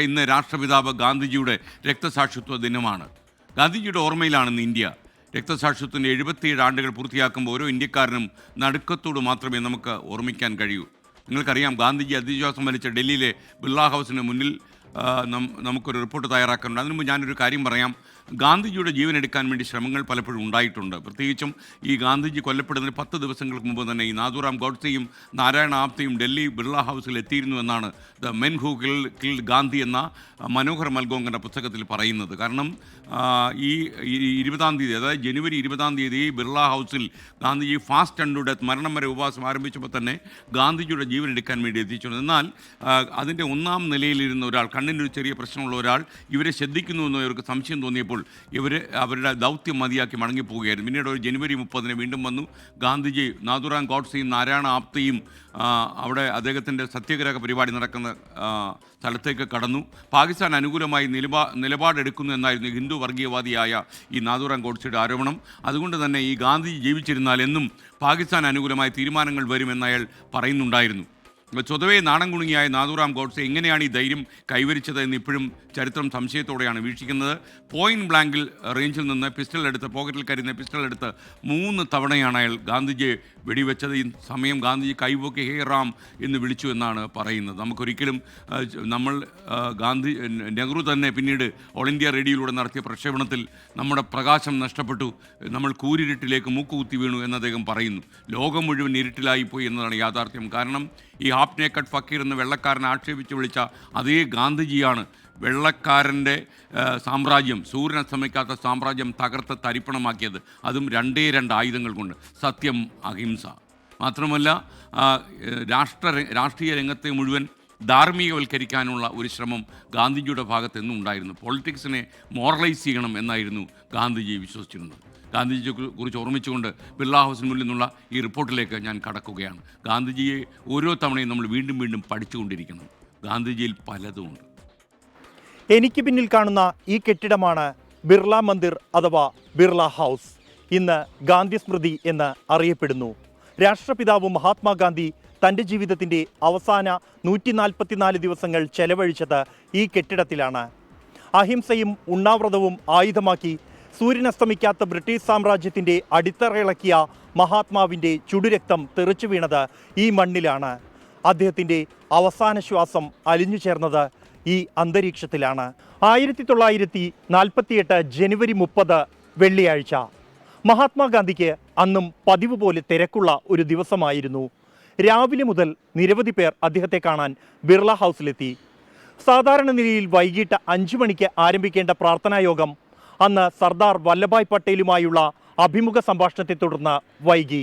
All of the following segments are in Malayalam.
ഇന്ന് രാഷ്ട്രപിതാവ് ഗാന്ധിജിയുടെ രക്തസാക്ഷിത്വ ദിനമാണ്. ഗാന്ധിജിയുടെ ഓർമ്മയിലാണ് ഇന്ന് ഇന്ത്യ. രക്തസാക്ഷിത്വത്തിൻ്റെ 77 ആണ്ടുകൾ പൂർത്തിയാക്കുമ്പോൾ ഓരോ ഇന്ത്യക്കാരനും നടുക്കത്തോട് മാത്രമേ നമുക്ക് ഓർമ്മിക്കാൻ കഴിയൂ. നിങ്ങൾക്കറിയാം, ഗാന്ധിജി അന്ത്യശ്വാസം വലിച്ച ഡൽഹിയിലെ ബിർള ഹൗസിന് മുന്നിൽ നമുക്കൊരു റിപ്പോർട്ട് തയ്യാറാക്കാനുണ്ട്. അതിനു മുമ്പ് ഞാനൊരു കാര്യം പറയാം. ഗാന്ധിജിയുടെ ജീവനെടുക്കാൻ വേണ്ടി ശ്രമങ്ങൾ പലപ്പോഴും ഉണ്ടായിട്ടുണ്ട്. പ്രത്യേകിച്ചും ഈ ഗാന്ധിജി കൊല്ലപ്പെടുന്നതിന് 10 ദിവസങ്ങൾക്ക് മുമ്പ് തന്നെ ഈ നാഥുറാം ഗോഡ്സെയും നാരായണ ആപ്തയും ഡൽഹി ബിർള ഹൗസിൽ എത്തിയിരുന്നു എന്നാണ് the men who killed Gandhi എന്ന മനോഹർ മൽഗോങ്കൻ്റെ പുസ്തകത്തിൽ പറയുന്നത്. കാരണം ഈ 20-ാം തീയതി, അതായത് ജനുവരി 20-ാം തീയതി ബിർള ഹൗസിൽ ഗാന്ധിജി ഫാസ്റ്റ് അണ്ടു ഡെത്ത്, മരണം വരെ ഉപവാസം ആരംഭിച്ചപ്പോൾ തന്നെ ഗാന്ധിജിയുടെ ജീവൻ എടുക്കാൻ വേണ്ടി എത്തിച്ചിരുന്നു. എന്നാൽ അതിൻ്റെ 1-ാം നിലയിലിരുന്ന ഒരാൾ, കണ്ണിനൊരു ചെറിയ പ്രശ്നമുള്ള ഒരാൾ ഇവരെ ശ്രദ്ധിക്കുന്നുവെന്ന് ഇവർക്ക് സംശയം തോന്നിയപ്പോൾ ഇവർ അവരുടെ ദൗത്യം മതിയാക്കി മടങ്ങിപ്പോവുകയായിരുന്നു. പിന്നീട് ഒരു ജനുവരി 30-ന് വീണ്ടും വന്നു. ഗാന്ധിജി നാഥുറാം ഗോഡ്സെയും നാരായണ ആപ്തയും അവിടെ അദ്ദേഹത്തിൻ്റെ സത്യാഗ്രഹ പരിപാടി നടക്കുന്ന സ്ഥലത്തേക്ക് കടന്നു. പാകിസ്ഥാൻ അനുകൂലമായി നിലപാടെടുക്കുന്നു എന്നായിരുന്നു ഹിന്ദു വർഗീയവാദിയായ ഈ നാഥുറാം ഗോഡ്സെയുടെ ആരോപണം. അതുകൊണ്ട് തന്നെ ഈ ഗാന്ധിജി ജീവിച്ചിരുന്നാൽ എന്നും പാകിസ്ഥാൻ അനുകൂലമായ തീരുമാനങ്ങൾ വരുമെന്ന് അയാൾ പറയുന്നുണ്ടായിരുന്നു. സ്വതവേ നാണം കുണുങ്ങിയായ നാഥുറാം ഗോഡ്സെ എങ്ങനെയാണ് ഈ ധൈര്യം കൈവരിച്ചത് എന്ന് ഇപ്പോഴും ചരിത്രം സംശയത്തോടെയാണ് വീക്ഷിക്കുന്നത്. പോയിന്റ് ബ്ലാങ്കിൽ റേഞ്ചിൽ നിന്ന് പോക്കറ്റിൽ കരുതുന്ന പിസ്റ്റൾ എടുത്ത് 3 തവണയാണ് അയാൾ ഗാന്ധിജിയെ വെടിവെച്ചത്. ഈ സമയം ഗാന്ധിജി കൈപൊക്കി ഹേ റാം എന്ന് വിളിച്ചു എന്നാണ് പറയുന്നത്. നമുക്കൊരിക്കലും നെഹ്റു തന്നെ പിന്നീട് ഓൾ ഇന്ത്യ റേഡിയോയിലൂടെ നടത്തിയ പ്രക്ഷേപണത്തിൽ നമ്മുടെ പ്രകാശം നഷ്ടപ്പെട്ടു, നമ്മൾ കൂരിരുട്ടിലേക്ക് മൂക്കുകുത്തി വീണു എന്ന് അദ്ദേഹം പറയുന്നു. ലോകം മുഴുവൻ ഇരുട്ടിലായിപ്പോയി എന്നതാണ് യാഥാർത്ഥ്യം. കാരണം ഈ ഹാഫ് നേക്കഡ് ഫക്കീർ എന്ന് വെള്ളക്കാരനെ ആക്ഷേപിച്ച് വിളിച്ച അതേ ഗാന്ധിജിയാണ് വെള്ളക്കാരൻ്റെ സാമ്രാജ്യം, സൂര്യൻ അസ്തമിക്കാത്ത സാമ്രാജ്യം തകർത്ത് തരിപ്പണമാക്കിയത്. അതും 2 ആയുധങ്ങൾ കൊണ്ട്: സത്യം, അഹിംസ. മാത്രമല്ല രാഷ്ട്രീയ രംഗത്തെ മുഴുവൻ ധാർമ്മികവൽക്കരിക്കാനുള്ള ഒരു ശ്രമം ഗാന്ധിജിയുടെ ഭാഗത്തെന്നും ഉണ്ടായിരുന്നു. പൊളിറ്റിക്സിനെ മോറലൈസ് ചെയ്യണം എന്നായിരുന്നു ഗാന്ധിജി വിശ്വസിച്ചിരുന്നത്. ഗാന്ധിജിയെ കുറിച്ച് ഓർമ്മിച്ചുകൊണ്ട് ബിർള ഹൗസിന് മുന്നിൽ നിന്നുള്ള ഈ റിപ്പോർട്ടിലേക്ക് ഞാൻ കടക്കുകയാണ്. ഗാന്ധിജിയെ ഓരോ തവണയും നമ്മൾ വീണ്ടും വീണ്ടും പഠിച്ചുകൊണ്ടിരിക്കണം. ഗാന്ധിജിയിൽ പലതുമുണ്ട്. എനിക്ക് പിന്നിൽ കാണുന്ന ഈ കെട്ടിടമാണ് ബിർള മന്ദിർ അഥവാ ബിർള ഹൗസ്. ഇന്ന് ഗാന്ധി സ്മൃതി എന്ന് അറിയപ്പെടുന്നു. രാഷ്ട്രപിതാവ് മഹാത്മാഗാന്ധി തൻ്റെ ജീവിതത്തിൻ്റെ അവസാന 144 ദിവസങ്ങൾ ചെലവഴിച്ചത് ഈ കെട്ടിടത്തിലാണ്. അഹിംസയും ഉണ്ണാവ്രതവും ആയുധമാക്കി സൂര്യനസ്തമിക്കാത്ത ബ്രിട്ടീഷ് സാമ്രാജ്യത്തിൻ്റെ അടിത്തറയിളക്കിയ മഹാത്മാവിൻ്റെ ചുടുരക്തം തെറിച്ചു വീണത് ഈ മണ്ണിലാണ്. അദ്ദേഹത്തിൻ്റെ അവസാന ശ്വാസം അലിഞ്ഞു ചേർന്നത് ഈ അന്തരീക്ഷത്തിലാണ്. 1948 ജനുവരി 30 വെള്ളിയാഴ്ച. മഹാത്മാഗാന്ധിക്ക് അന്നും പതിവ് പോലെ തിരക്കുള്ള ഒരു ദിവസമായിരുന്നു. രാവിലെ മുതൽ നിരവധി പേർ അദ്ദേഹത്തെ കാണാൻ ബിർള ഹൗസിലെത്തി. സാധാരണ നിലയിൽ വൈകിട്ട് 5 മണിക്ക് ആരംഭിക്കേണ്ട പ്രാർത്ഥനാ യോഗം അന്ന് സർദാർ വല്ലഭായ് പട്ടേലുമായുള്ള അഭിമുഖ സംഭാഷണത്തെ തുടർന്ന് വൈകി.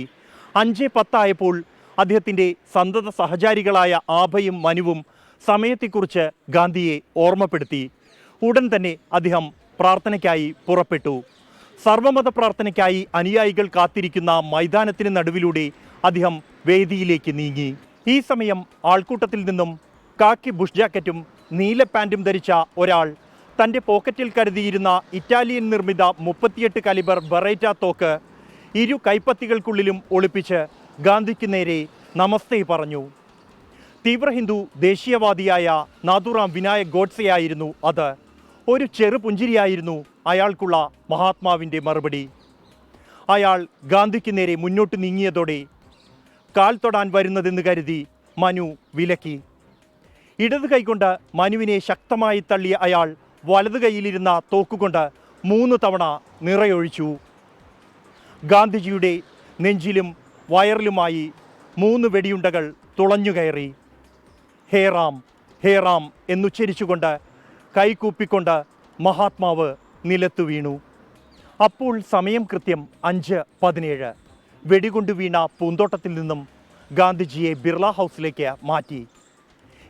5:10 ആയപ്പോൾ അദ്ദേഹത്തിൻ്റെ സന്തത സഹചാരികളായ ആഭയും മനുവും സമയത്തെക്കുറിച്ച് ഗാന്ധിയെ ഓർമ്മപ്പെടുത്തി. ഉടൻ തന്നെ അദ്ദേഹം പ്രാർത്ഥനയ്ക്കായി പുറപ്പെട്ടു. സർവമത പ്രാർത്ഥനയ്ക്കായി അനുയായികൾ കാത്തിരിക്കുന്ന മൈതാനത്തിന് നടുവിലൂടെ അദ്ദേഹം വേദിയിലേക്ക് നീങ്ങി. ഈ സമയം ആൾക്കൂട്ടത്തിൽ നിന്നും കാക്കി ബുഷ് ജാക്കറ്റും നീല പാൻറ്റും ധരിച്ച ഒരാൾ തൻ്റെ പോക്കറ്റിൽ കരുതിയിരുന്ന ഇറ്റാലിയൻ നിർമ്മിത 38 കാലിബർ ബറേറ്റ തോക്ക് കൈപ്പത്തികൾക്കുള്ളിലും ഒളിപ്പിച്ച് ഗാന്ധിക്ക് നേരെ നമസ്തേ പറഞ്ഞു. തീവ്ര ഹിന്ദു ദേശീയവാദിയായ നാഥുറാം വിനായക് ഗോഡ്സെയായിരുന്നു അത്. ഒരു ചെറുപുഞ്ചിരിയായിരുന്നു അയാൾക്കുള്ള മഹാത്മാവിൻ്റെ മറുപടി. അയാൾ ഗാന്ധിക്ക് നേരെ മുന്നോട്ട് നീങ്ങിയതോടെ കാൽ തൊടാൻ വരുന്നതെന്ന് കരുതി മനു വിലക്കി. ഇടത് കൈകൊണ്ട് മനുവിനെ ശക്തമായി തള്ളിയ അയാൾ വലത് കൈയിലിരുന്ന തോക്കുകൊണ്ട് 3 തവണ നിറയൊഴിച്ചു. ഗാന്ധിജിയുടെ നെഞ്ചിലും വയറിലുമായി 3 വെടിയുണ്ടകൾ തുളഞ്ഞുകയറി. ഹേ റാം, ഹേ റാം എന്നുച്ചരിച്ചുകൊണ്ട് കൈകൂപ്പിക്കൊണ്ട് മഹാത്മാവ് നിലത്തു വീണു. അപ്പോൾ സമയം കൃത്യം 5:17. വെടികൊണ്ട് വീണ പൂന്തോട്ടത്തിൽ നിന്നും ഗാന്ധിജിയെ ബിർള ഹൗസിലേക്ക് മാറ്റി.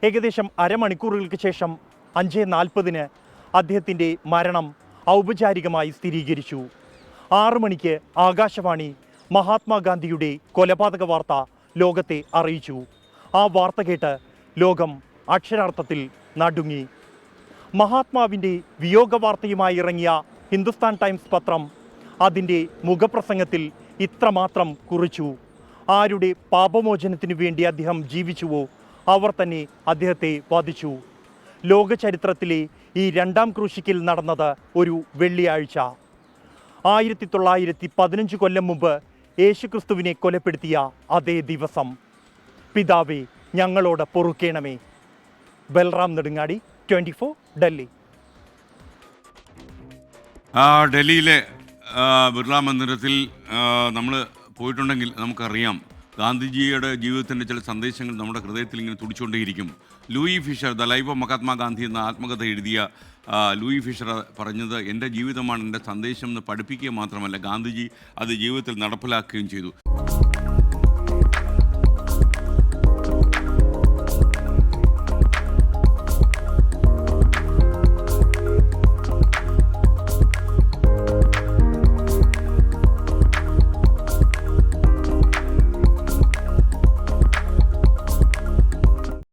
ഏകദേശം അരമണിക്കൂറുകൾക്ക് ശേഷം 5:40 അദ്ദേഹത്തിൻ്റെ മരണം ഔപചാരികമായി സ്ഥിരീകരിച്ചു. 6 മണിക്ക് ആകാശവാണി മഹാത്മാഗാന്ധിയുടെ കൊലപാതക വാർത്ത ലോകത്തെ അറിയിച്ചു. ആ വാർത്ത കേട്ട് ലോകം അക്ഷരാർത്ഥത്തിൽ നടുങ്ങി. മഹാത്മാവിൻ്റെ വിയോഗ വാർത്തയുമായി ഇറങ്ങിയ ഹിന്ദുസ്ഥാൻ ടൈംസ് പത്രം അതിൻ്റെ മുഖപ്രസംഗത്തിൽ ഇത്രമാത്രം കുറിച്ചു: ആരുടെ പാപമോചനത്തിനു വേണ്ടി അദ്ദേഹം ജീവിച്ചുവോ അവർ തന്നെ അദ്ദേഹത്തെ വധിച്ചു. ലോക ചരിത്രത്തിലെ ഈ രണ്ടാം ക്രൂശിക്കൽ നടന്നത് ഒരു വെള്ളിയാഴ്ച. 1915 കൊല്ലം മുമ്പ് യേശുക്രിസ്തുവിനെ കൊലപ്പെടുത്തിയ അതേ ദിവസം. പിതാവേ, ഞങ്ങളോട് പൊറുക്കേണമേ. ബൽറാം നെടുങ്ങാടി, 24 ഡൽഹി. ഡൽഹിയിലെ ബിർള മന്ദിരത്തിൽ നമ്മൾ പോയിട്ടുണ്ടെങ്കിൽ നമുക്കറിയാം, ഗാന്ധിജിയുടെ ജീവിതത്തിൻ്റെ ചില സന്ദേശങ്ങൾ നമ്മുടെ ഹൃദയത്തിൽ ഇങ്ങനെ തുടിച്ചുകൊണ്ടേയിരിക്കും. Louis Fisher, the life of Mahatma Gandhi എന്ന ആത്മകഥ എഴുതിയ ലൂയി ഫിഷർ പറഞ്ഞത്, എൻ്റെ ജീവിതമാണ് എൻ്റെ സന്ദേശം എന്ന് പഠിപ്പിക്കുക മാത്രമല്ല, ഗാന്ധിജി അത് ജീവിതത്തിൽ നടപ്പിലാക്കുകയും ചെയ്തു.